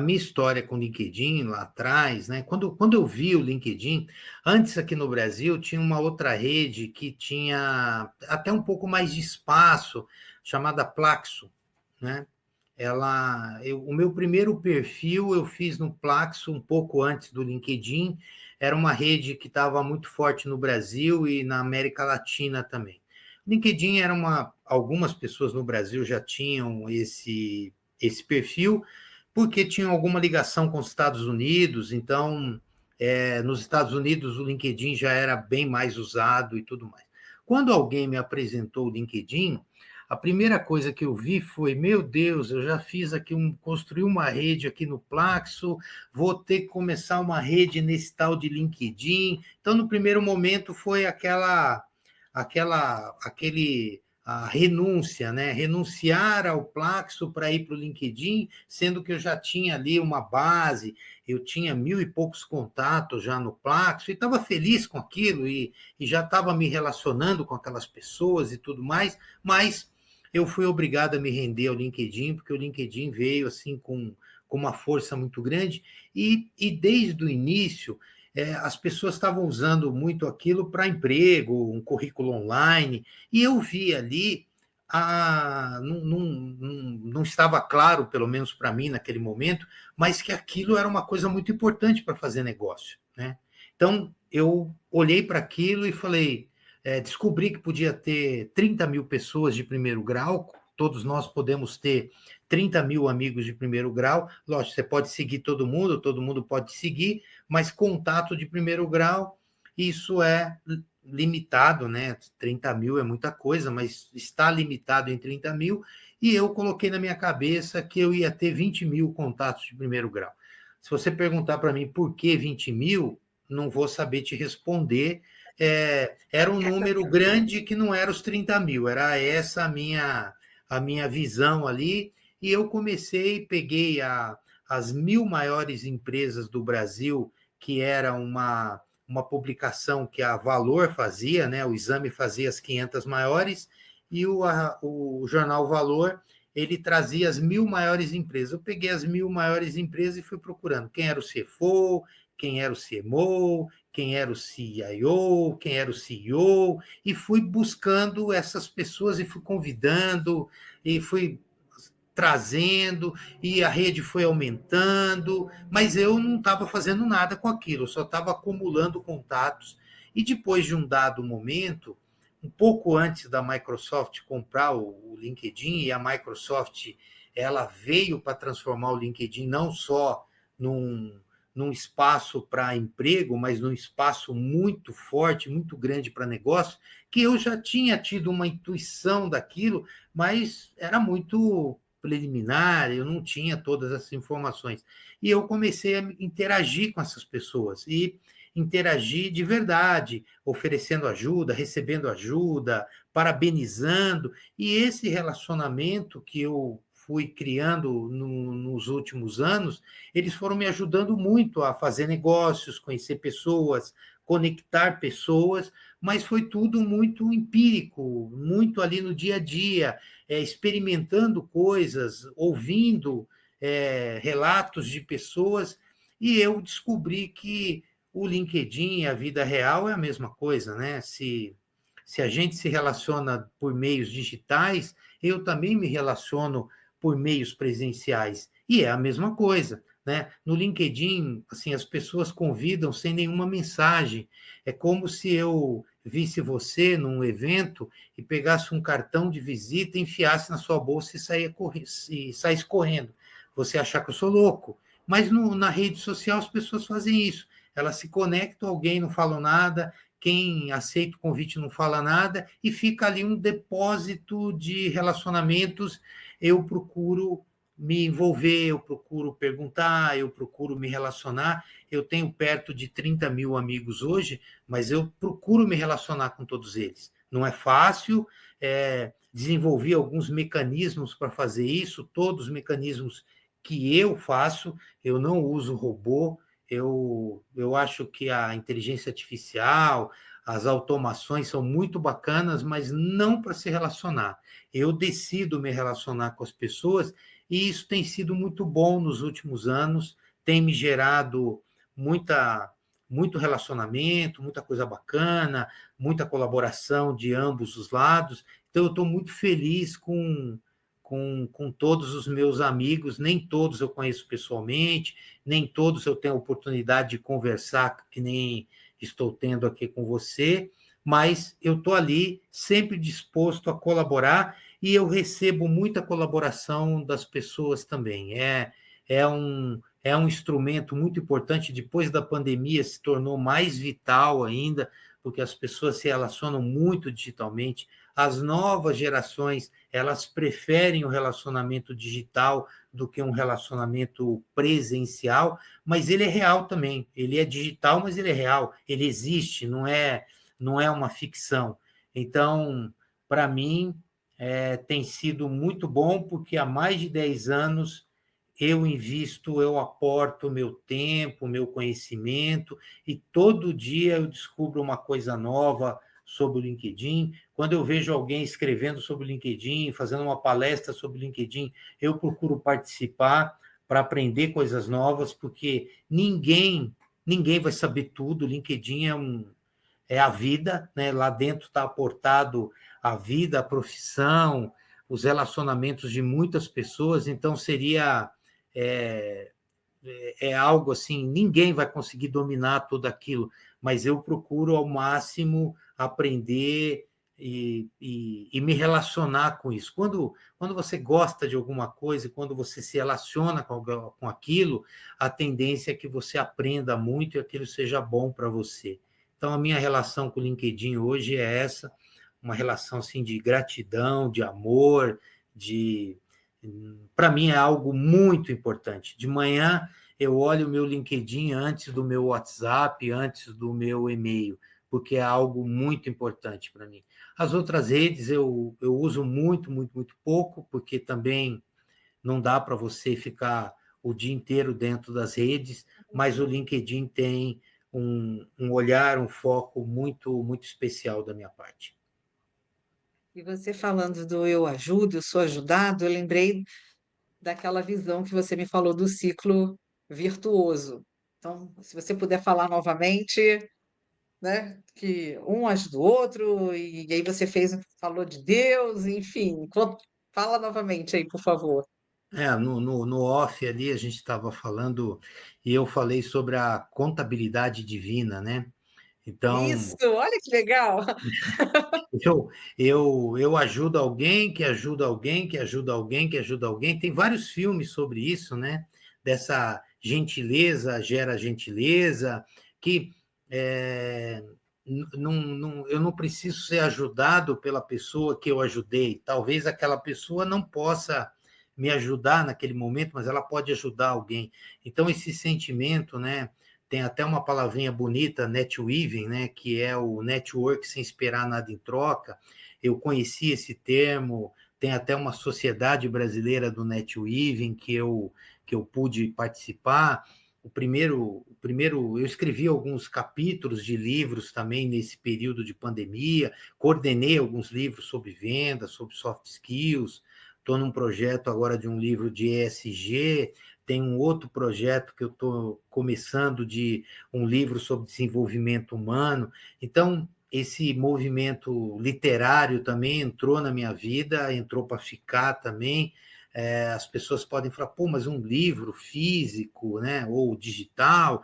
história com o LinkedIn lá atrás, né? Quando eu vi o LinkedIn, antes aqui no Brasil tinha uma outra rede que tinha até um pouco mais de espaço, chamada Plaxo, né? O meu primeiro perfil eu fiz no Plaxo um pouco antes do LinkedIn. Era uma rede que estava muito forte no Brasil e na América Latina também. O LinkedIn algumas pessoas no Brasil já tinham esse perfil, porque tinham alguma ligação com os Estados Unidos, então, nos Estados Unidos o LinkedIn já era bem mais usado e tudo mais. Quando alguém me apresentou o LinkedIn, a primeira coisa que eu vi foi, meu Deus, eu já fiz aqui construí uma rede aqui no Plaxo, vou ter que começar uma rede nesse tal de LinkedIn. Então, no primeiro momento foi aquele a renúncia, né? Renunciar ao Plaxo para ir para o LinkedIn, sendo que eu já tinha ali uma base, eu tinha 1.000 e poucos contatos já no Plaxo, e estava feliz com aquilo, e já estava me relacionando com aquelas pessoas e tudo mais, mas eu fui obrigado a me render ao LinkedIn, porque o LinkedIn veio assim com uma força muito grande, e desde o início as pessoas estavam usando muito aquilo para emprego, um currículo online, e eu vi ali, não estava claro, pelo menos para mim naquele momento, mas que aquilo era uma coisa muito importante para fazer negócio, né? Então, eu olhei para aquilo e falei, descobri que podia ter 30.000 pessoas de primeiro grau, todos nós podemos ter 30.000 amigos de primeiro grau, lógico, você pode seguir todo mundo pode seguir, mas contato de primeiro grau, isso é limitado, né? 30.000 é muita coisa, mas está limitado em 30.000, e eu coloquei na minha cabeça que eu ia ter 20.000 contatos de primeiro grau. Se você perguntar para mim por que 20.000, não vou saber te responder. Era um número grande que não era os 30.000, era essa a minha visão ali, e eu comecei, peguei as 1.000 maiores empresas do Brasil, que era uma publicação que a Valor fazia, né? O Exame fazia as 500 maiores, e o jornal Valor, ele trazia as 1.000 maiores empresas. Eu peguei as 1.000 maiores empresas e fui procurando quem era o CFO, quem era o CMO, quem era o CIO, quem era o CEO, e fui buscando essas pessoas e fui convidando, e fui trazendo, e a rede foi aumentando, mas eu não estava fazendo nada com aquilo, eu só estava acumulando contatos. E depois de um dado momento, um pouco antes da Microsoft comprar o LinkedIn, e a Microsoft ela veio para transformar o LinkedIn não só num espaço para emprego, mas num espaço muito forte, muito grande para negócio, que eu já tinha tido uma intuição daquilo, mas era muito preliminar, eu não tinha todas essas informações. E eu comecei a interagir com essas pessoas, e interagir de verdade, oferecendo ajuda, recebendo ajuda, parabenizando, e esse relacionamento que eu fui criando nos últimos anos, eles foram me ajudando muito a fazer negócios, conhecer pessoas, conectar pessoas, mas foi tudo muito empírico, muito ali no dia a dia, experimentando coisas, ouvindo relatos de pessoas, e eu descobri que o LinkedIn e a vida real é a mesma coisa, né? Se a gente se relaciona por meios digitais, eu também me relaciono por meios presenciais, e é a mesma coisa. Né? No LinkedIn, assim, as pessoas convidam sem nenhuma mensagem. É como se eu visse você num evento e pegasse um cartão de visita, enfiasse na sua bolsa e saísse correndo. Você achar que eu sou louco. Mas na rede social as pessoas fazem isso. Elas se conectam, alguém não fala nada, quem aceita o convite não fala nada, e fica ali um depósito de relacionamentos. Eu procuro me envolver, eu procuro perguntar, eu procuro me relacionar. Eu tenho perto de 30.000 amigos hoje, mas eu procuro me relacionar com todos eles. Não é fácil, desenvolvi alguns mecanismos para fazer isso, todos os mecanismos que eu faço, eu não uso robô, eu acho que a inteligência artificial, as automações são muito bacanas, mas não para se relacionar. Eu decido me relacionar com as pessoas e isso tem sido muito bom nos últimos anos, tem me gerado muito relacionamento, muita coisa bacana, muita colaboração de ambos os lados. Então, eu estou muito feliz com todos os meus amigos, nem todos eu conheço pessoalmente, nem todos eu tenho a oportunidade de conversar, que nem estou tendo aqui com você, mas eu estou ali sempre disposto a colaborar e eu recebo muita colaboração das pessoas também. É um instrumento muito importante, depois da pandemia se tornou mais vital ainda, porque as pessoas se relacionam muito digitalmente. As novas gerações, elas preferem o relacionamento digital do que um relacionamento presencial, mas ele é real também. Ele é digital, mas ele é real. Ele existe, não é uma ficção. Então, para mim, tem sido muito bom, porque há mais de 10 anos eu invisto, eu aporto meu tempo, meu conhecimento, e todo dia eu descubro uma coisa nova sobre o LinkedIn. Quando eu vejo alguém escrevendo sobre o LinkedIn, fazendo uma palestra sobre o LinkedIn, eu procuro participar para aprender coisas novas, porque ninguém vai saber tudo. O LinkedIn é a vida, né? Lá dentro está aportado a vida, a profissão, os relacionamentos de muitas pessoas, então seria é, algo assim, ninguém vai conseguir dominar tudo aquilo, mas eu procuro ao máximo aprender e me relacionar com isso. Quando você gosta de alguma coisa, quando você se relaciona com aquilo, a tendência é que você aprenda muito e aquilo seja bom para você. Então, a minha relação com o LinkedIn hoje é essa, uma relação assim, de gratidão, de amor, de para mim é algo muito importante. De manhã eu olho o meu LinkedIn antes do meu WhatsApp, antes do meu e-mail, porque é algo muito importante para mim. As outras redes eu uso muito pouco, porque também não dá para você ficar o dia inteiro dentro das redes, mas o LinkedIn tem um olhar, um foco muito especial da minha parte. E você falando do eu ajudo, eu sou ajudado, eu lembrei daquela visão que você me falou do ciclo virtuoso. Então, se você puder falar novamente, né, que um ajuda o outro, e aí você falou de Deus, enfim, fala novamente aí, por favor. No off ali a gente estava falando, e eu falei sobre a contabilidade divina, né? Isso, Então, olha que legal. eu ajudo alguém, que ajuda alguém, que ajuda alguém, que ajuda alguém. Tem vários filmes sobre isso, né? Dessa gentileza gera gentileza, que é, eu não preciso ser ajudado pela pessoa que eu ajudei. Talvez aquela pessoa não possa me ajudar naquele momento, mas ela pode ajudar alguém. Então, esse sentimento, né? Tem até uma palavrinha bonita, netweaving, né, que é o network sem esperar nada em troca. Eu conheci esse termo, tem até uma sociedade brasileira do netweaving que eu pude participar. Eu escrevi alguns capítulos de livros também nesse período de pandemia, coordenei alguns livros sobre venda, sobre soft skills, estou num projeto agora de um livro de ESG, tem um outro projeto que eu estou começando de um livro sobre desenvolvimento humano. Então, esse movimento literário também entrou na minha vida, entrou para ficar também. As pessoas podem falar, pô, mas um livro físico, né, ou digital,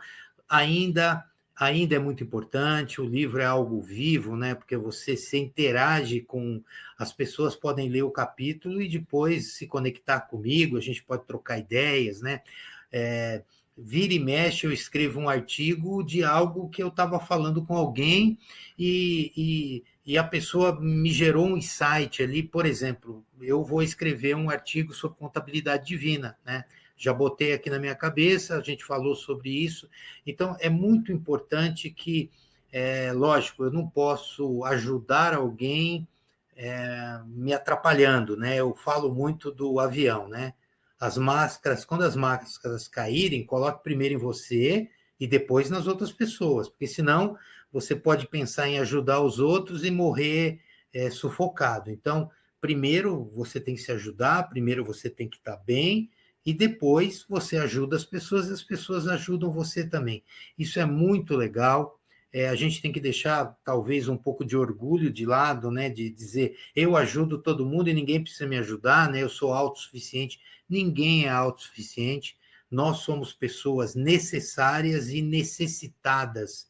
ainda ainda é muito importante. O livro é algo vivo, né, porque você se interage com as pessoas, podem ler o capítulo e depois se conectar comigo, a gente pode trocar ideias, né? É, vira e mexe, eu escrevo um artigo de algo que eu estava falando com alguém e a pessoa me gerou um insight ali. Por exemplo, eu vou escrever um artigo sobre contabilidade divina, né? Já botei aqui na minha cabeça, a gente falou sobre isso. Então, é muito importante que, lógico, eu não posso ajudar alguém me atrapalhando, né? Eu falo muito do avião, né? As máscaras, quando as máscaras caírem, coloque primeiro em você e depois nas outras pessoas, porque senão você pode pensar em ajudar os outros e morrer sufocado. Então, primeiro você tem que se ajudar, primeiro você tem que estar bem e depois você ajuda as pessoas e as pessoas ajudam você também. Isso é muito legal. A gente tem que deixar talvez um pouco de orgulho de lado, né? De dizer eu ajudo todo mundo e ninguém precisa me ajudar, né? Eu sou autossuficiente. Ninguém é autossuficiente. Nós somos pessoas necessárias e necessitadas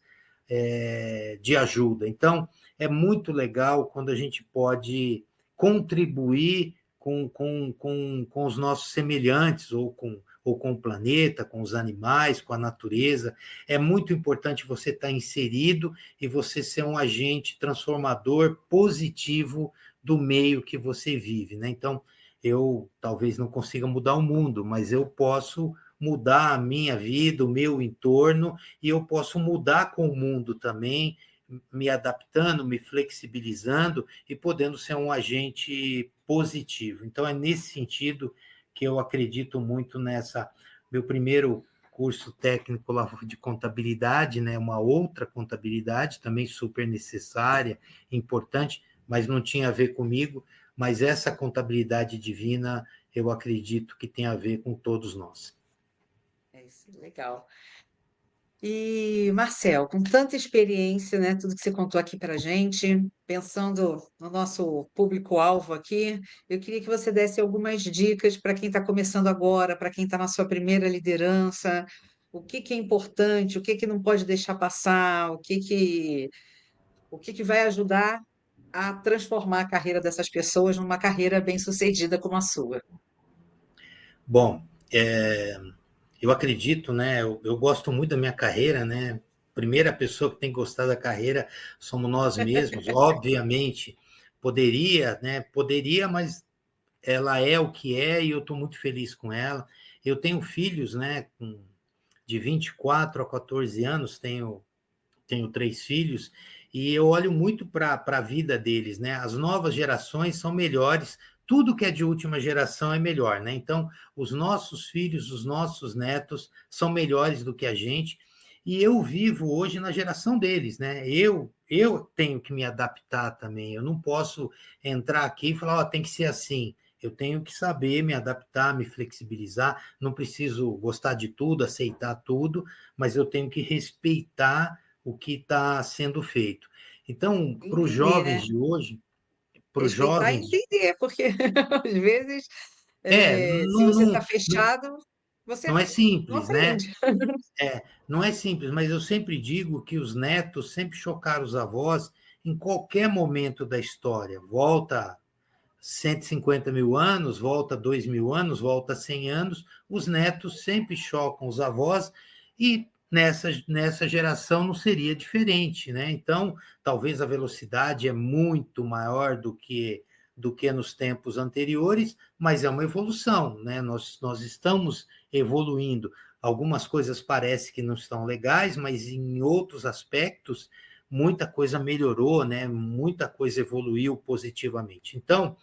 de ajuda. Então, é muito legal quando a gente pode contribuir com os nossos semelhantes, ou com o planeta, com os animais, com a natureza. É muito importante você estar inserido e você ser um agente transformador positivo do meio que você vive, né? Então, eu talvez não consiga mudar o mundo, mas eu posso mudar a minha vida, o meu entorno, e eu posso mudar com o mundo também, me adaptando, me flexibilizando e podendo ser um agente positivo. Então, é nesse sentido que eu acredito muito nessa. Meu primeiro curso técnico lá de contabilidade, né, uma outra contabilidade também super necessária, importante, mas não tinha a ver comigo, mas essa contabilidade divina, eu acredito que tem a ver com todos nós. É isso, legal. E, Marcel, com tanta experiência, né, tudo que você contou aqui para a gente, pensando no nosso público-alvo aqui, eu queria que você desse algumas dicas para quem está começando agora, para quem está na sua primeira liderança, o que que é importante, o que que não pode deixar passar, o que que vai ajudar a transformar a carreira dessas pessoas numa carreira bem-sucedida como a sua. Bom, eu acredito, né? Eu gosto muito da minha carreira, né? Primeira pessoa que tem que gostar da carreira somos nós mesmos. Obviamente, poderia, né? Poderia, mas ela é o que é e eu estou muito feliz com ela. Eu tenho filhos, né? De 24 a 14 anos, tenho 3 filhos, e eu olho muito para a vida deles, né? As novas gerações são melhores, tudo que é de última geração é melhor, né? Então, os nossos filhos, os nossos netos são melhores do que a gente, e eu vivo hoje na geração deles, né? Eu tenho que me adaptar também, eu não posso entrar aqui e falar, tem que ser assim. Eu tenho que saber me adaptar, me flexibilizar, não preciso gostar de tudo, aceitar tudo, mas eu tenho que respeitar o que está sendo feito. Então, para os Entender, né? jovens de hoje, para os Respeitar e jovens, entender, porque às vezes, se não, você está não, não, fechado, não você é não simples, né? aprende. Não é simples, mas eu sempre digo que os netos sempre chocaram os avós em qualquer momento da história. Volta 150 mil anos, volta 2.000 anos, volta 100 anos, os netos sempre chocam os avós e nessa geração não seria diferente, né? Então, talvez a velocidade é muito maior do que nos tempos anteriores, mas é uma evolução, né? Nós estamos evoluindo. Algumas coisas parecem que não estão legais, mas em outros aspectos muita coisa melhorou, né? Muita coisa evoluiu positivamente. Então,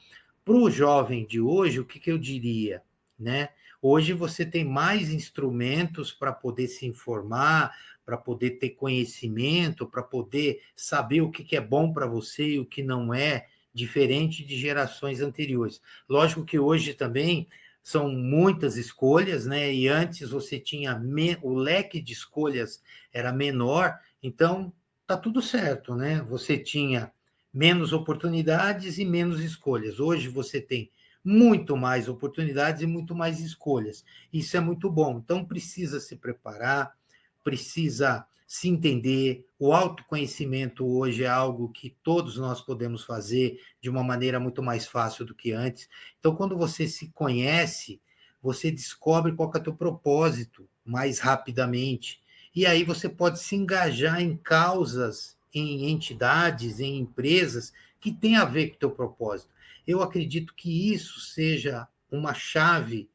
para o jovem de hoje, o que, que eu diria? Né? Hoje você tem mais instrumentos para poder se informar, para poder ter conhecimento, para poder saber o que, que é bom para você e o que não é, diferente de gerações anteriores. Lógico que hoje também são muitas escolhas, né? E antes você tinha o leque de escolhas era menor, então tá tudo certo, né? Você tinha menos oportunidades e menos escolhas. Hoje você tem muito mais oportunidades e muito mais escolhas. Isso é muito bom. Então precisa se preparar, precisa se entender. O autoconhecimento hoje é algo que todos nós podemos fazer de uma maneira muito mais fácil do que antes. Então, quando você se conhece, você descobre qual é o teu propósito mais rapidamente. E aí você pode se engajar em causas, em entidades, em empresas que têm a ver com o teu propósito. Eu acredito que isso seja uma chave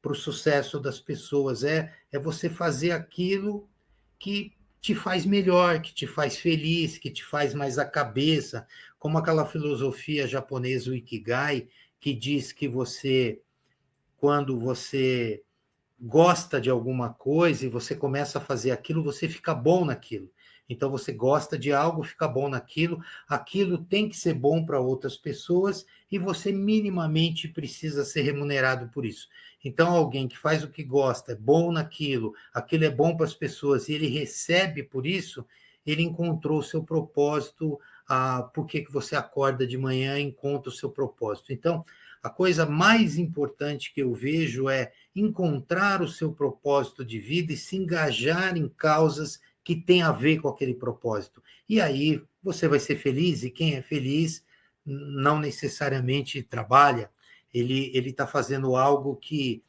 para o sucesso das pessoas, é você fazer aquilo que te faz melhor, que te faz feliz, que te faz mais a cabeça, como aquela filosofia japonesa, o Ikigai, que diz que você, quando você gosta de alguma coisa e você começa a fazer aquilo, você fica bom naquilo. Então, você gosta de algo, fica bom naquilo, aquilo tem que ser bom para outras pessoas e você minimamente precisa ser remunerado por isso. Então, alguém que faz o que gosta, é bom naquilo, aquilo é bom para as pessoas e ele recebe por isso, ele encontrou o seu propósito, por que você acorda de manhã e encontra o seu propósito. Então, a coisa mais importante que eu vejo é encontrar o seu propósito de vida e se engajar em causas que têm a ver com aquele propósito. E aí você vai ser feliz, e quem é feliz não necessariamente trabalha, ele está fazendo algo que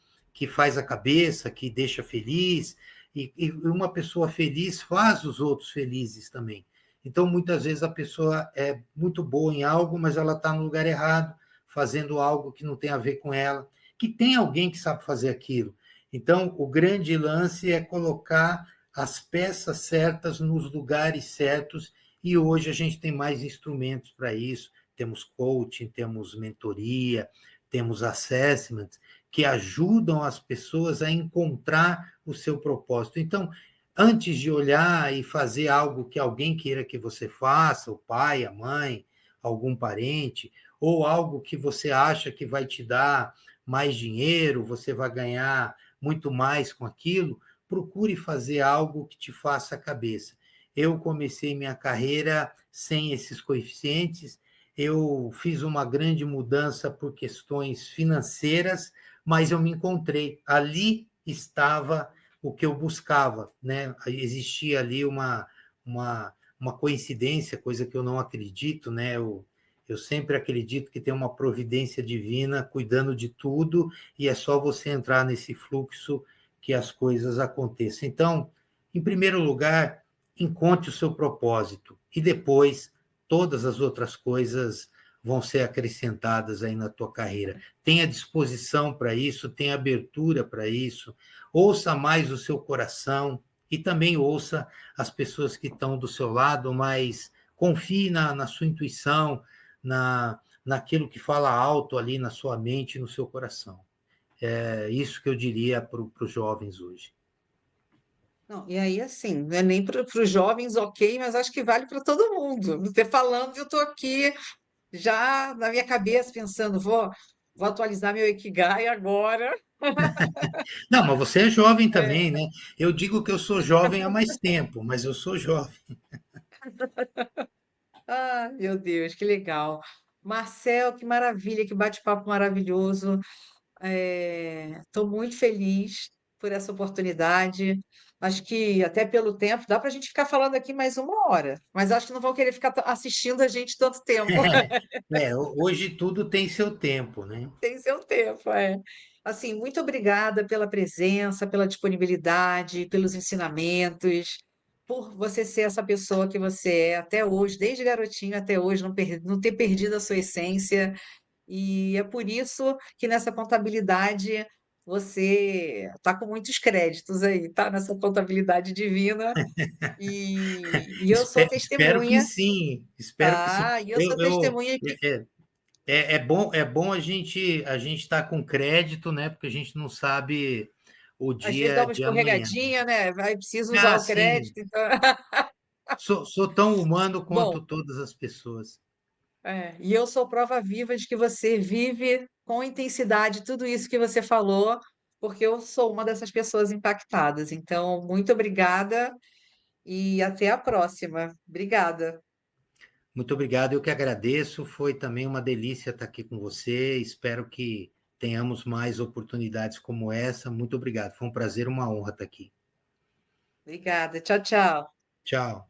faz a cabeça, que deixa feliz, e uma pessoa feliz faz os outros felizes também. Então, muitas vezes a pessoa é muito boa em algo, mas ela está no lugar errado, fazendo algo que não tem a ver com ela, que tem alguém que sabe fazer aquilo. Então, o grande lance é colocar as peças certas nos lugares certos, e hoje a gente tem mais instrumentos para isso. Temos coaching, temos mentoria, temos assessment, que ajudam as pessoas a encontrar o seu propósito. Então, antes de olhar e fazer algo que alguém queira que você faça, o pai, a mãe, algum parente, ou algo que você acha que vai te dar mais dinheiro, você vai ganhar muito mais com aquilo, procure fazer algo que te faça a cabeça. Eu comecei minha carreira sem esses coeficientes, eu fiz uma grande mudança por questões financeiras, mas eu me encontrei. Ali estava o que eu buscava, né? Existia ali uma coincidência, coisa que eu não acredito, né? Eu sempre acredito que tem uma providência divina cuidando de tudo e é só você entrar nesse fluxo que as coisas aconteçam. Então, em primeiro lugar, encontre o seu propósito e depois todas as outras coisas vão ser acrescentadas aí na tua carreira. Tenha disposição para isso, tenha abertura para isso, ouça mais o seu coração e também ouça as pessoas que estão do seu lado, mas confie na sua intuição, naquilo que fala alto ali na sua mente e no seu coração. É isso que eu diria para os jovens hoje. Não, e aí, assim, não é nem para os jovens, ok, mas acho que vale para todo mundo. Você falando, eu estou aqui já na minha cabeça pensando, vou atualizar meu Ikigai agora. Não, mas você é jovem É. também, né? Eu digo que eu sou jovem há mais tempo, mas eu sou jovem. Ah, meu Deus, que legal. Marcel, que maravilha, que bate-papo maravilhoso. Estou muito feliz por essa oportunidade. Acho que até pelo tempo, dá para a gente ficar falando aqui mais 1 hora, mas acho que não vão querer ficar assistindo a gente tanto tempo. Hoje tudo tem seu tempo, né? Tem seu tempo, é. Assim, muito obrigada pela presença, pela disponibilidade, pelos ensinamentos, por você ser essa pessoa que você é até hoje, desde garotinho até hoje, não ter perdido a sua essência. E é por isso que nessa contabilidade você está com muitos créditos aí, tá? Nessa contabilidade divina. E eu sou Espero que testemunha, sim, espero que sim. tá? E eu sou testemunha que É bom a gente estar com crédito, né? Porque a gente não sabe o às vezes dá dia uma de amanhã. escorregadinha, né? Vai, precisa usar Ah, o sim. crédito, então. Sou tão humano Bom, quanto todas as pessoas. e eu sou prova viva de que você vive com intensidade tudo isso que você falou, porque eu sou uma dessas pessoas impactadas. Então, muito obrigada e até a próxima. Obrigada. Muito obrigado, eu que agradeço. Foi também uma delícia estar aqui com você. Espero que tenhamos mais oportunidades como essa. Muito obrigado. Foi um prazer, uma honra estar aqui. Obrigada. Tchau, tchau. Tchau.